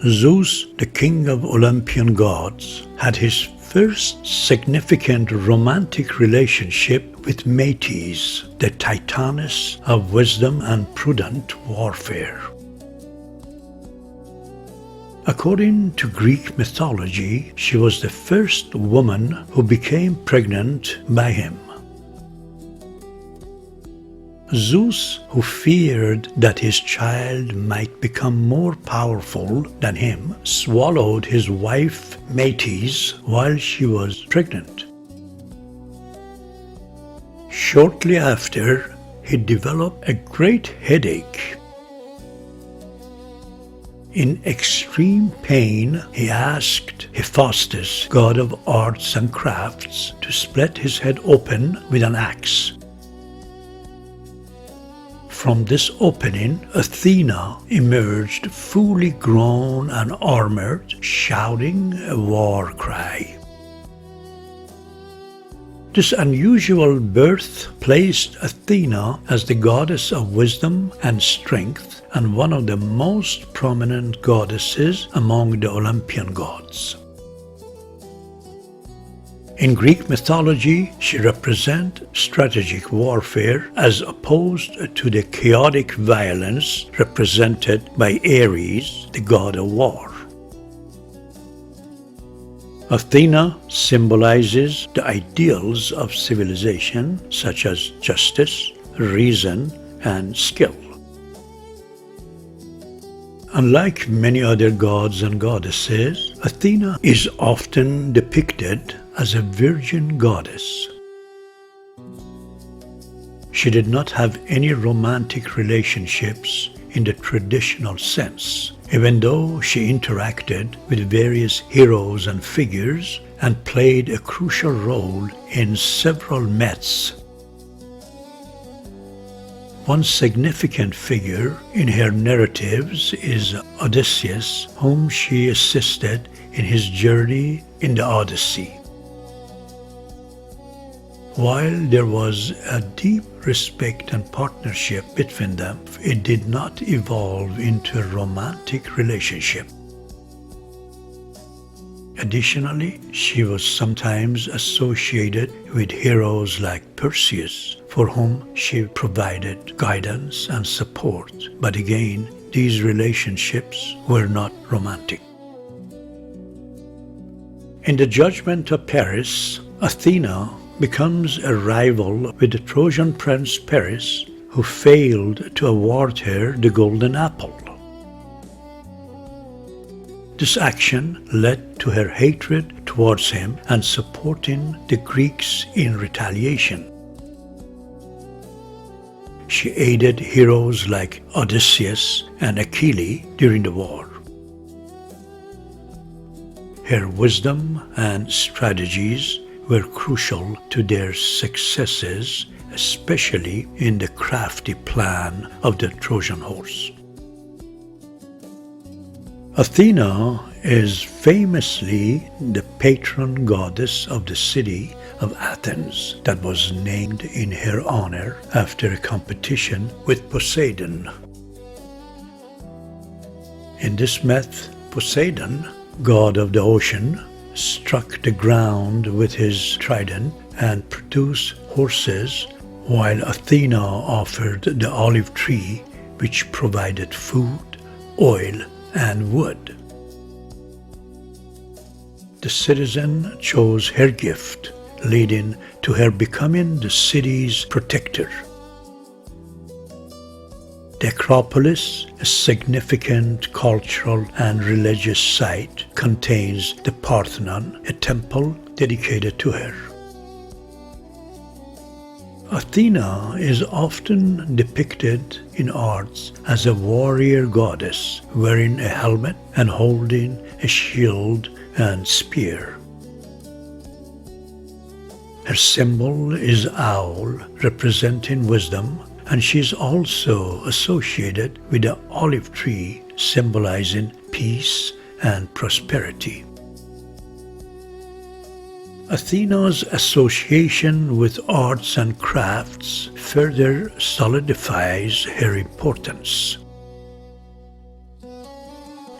Zeus, the king of Olympian gods, had his first significant romantic relationship with Metis, the Titaness of wisdom and prudent warfare. According to Greek mythology, she was the first woman who became pregnant by him. Zeus, who feared that his child might become more powerful than him, swallowed his wife Metis while she was pregnant. Shortly after, he developed a great headache. In extreme pain, he asked Hephaestus, god of arts and crafts, to split his head open with an axe. From this opening, Athena emerged fully grown and armored, shouting a war cry. This unusual birth placed Athena as the goddess of wisdom and strength and one of the most prominent goddesses among the Olympian gods. In Greek mythology, she represents strategic warfare as opposed to the chaotic violence represented by Ares, the god of war. Athena symbolizes the ideals of civilization such as justice, reason, and skill. Unlike many other gods and goddesses, Athena is often depicted as a virgin goddess. She did not have any romantic relationships in the traditional sense, even though she interacted with various heroes and figures and played a crucial role in several myths. One significant figure in her narratives is Odysseus, whom she assisted in his journey in the Odyssey. While there was a deep respect and partnership between them, it did not evolve into a romantic relationship. Additionally, she was sometimes associated with heroes like Perseus, for whom she provided guidance and support. But again, these relationships were not romantic. In the Judgment of Paris, Athena becomes a rival with the Trojan prince Paris, who failed to award her the golden apple. This action led to her hatred towards him and supporting the Greeks in retaliation. She aided heroes like Odysseus and Achilles during the war. Her wisdom and strategies were crucial to their successes, especially in the crafty plan of the Trojan horse. Athena is famously the patron goddess of the city of Athens that was named in her honor after a competition with Poseidon. In this myth, Poseidon, god of the ocean, struck the ground with his trident and produced horses, while Athena offered the olive tree, which provided food, oil, and wood. The citizen chose her gift, leading to her becoming the city's protector. The Acropolis, a significant cultural and religious site, contains the Parthenon, a temple dedicated to her. Athena is often depicted in arts as a warrior goddess, wearing a helmet and holding a shield and spear. Her symbol is owl, representing wisdom, and she is also associated with the olive tree, symbolizing peace and prosperity. Athena's association with arts and crafts further solidifies her importance.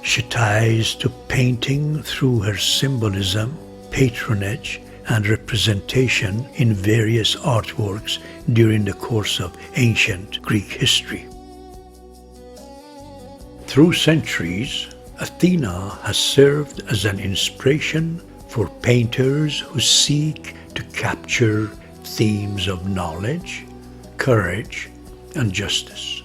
She ties to painting through her symbolism, patronage, and representation in various artworks during the course of ancient Greek history. Through centuries, Athena has served as an inspiration for painters who seek to capture themes of knowledge, courage, and justice.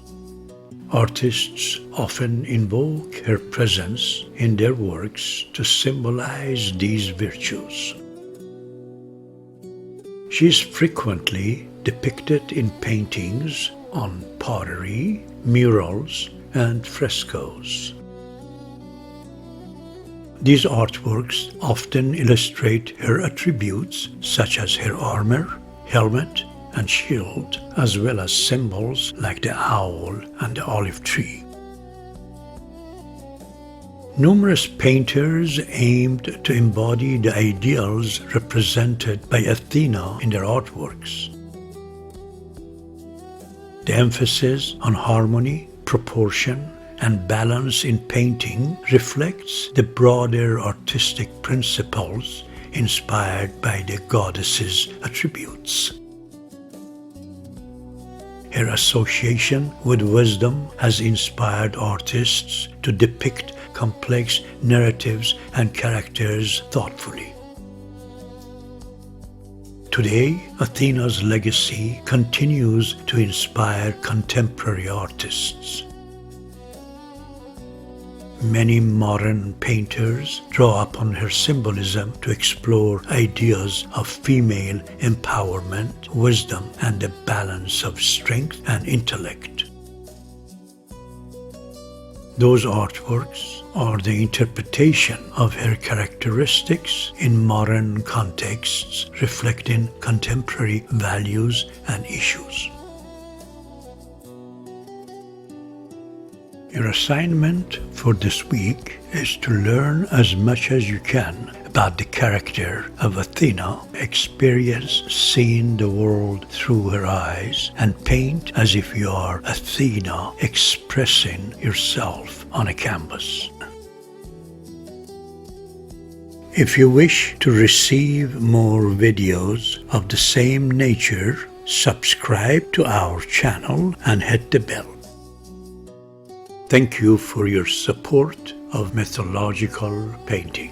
Artists often invoke her presence in their works to symbolize these virtues. She is frequently depicted in paintings on pottery, murals, and frescoes. These artworks often illustrate her attributes such as her armor, helmet, and shield, as well as symbols like the owl and the olive tree. Numerous painters aimed to embody the ideals represented by Athena in their artworks. The emphasis on harmony, proportion, and balance in painting reflects the broader artistic principles inspired by the goddess's attributes. Her association with wisdom has inspired artists to depict complex narratives and characters thoughtfully. Today, Athena's legacy continues to inspire contemporary artists. Many modern painters draw upon her symbolism to explore ideas of female empowerment, wisdom, and the balance of strength and intellect. Those artworks are the interpretation of her characteristics in modern contexts, reflecting contemporary values and issues. Your assignment for this week is to learn as much as you can about the character of Athena, experience seeing the world through her eyes, and paint as if you are Athena expressing yourself on a canvas. If you wish to receive more videos of the same nature, subscribe to our channel and hit the bell. Thank you for your support of mythological painting.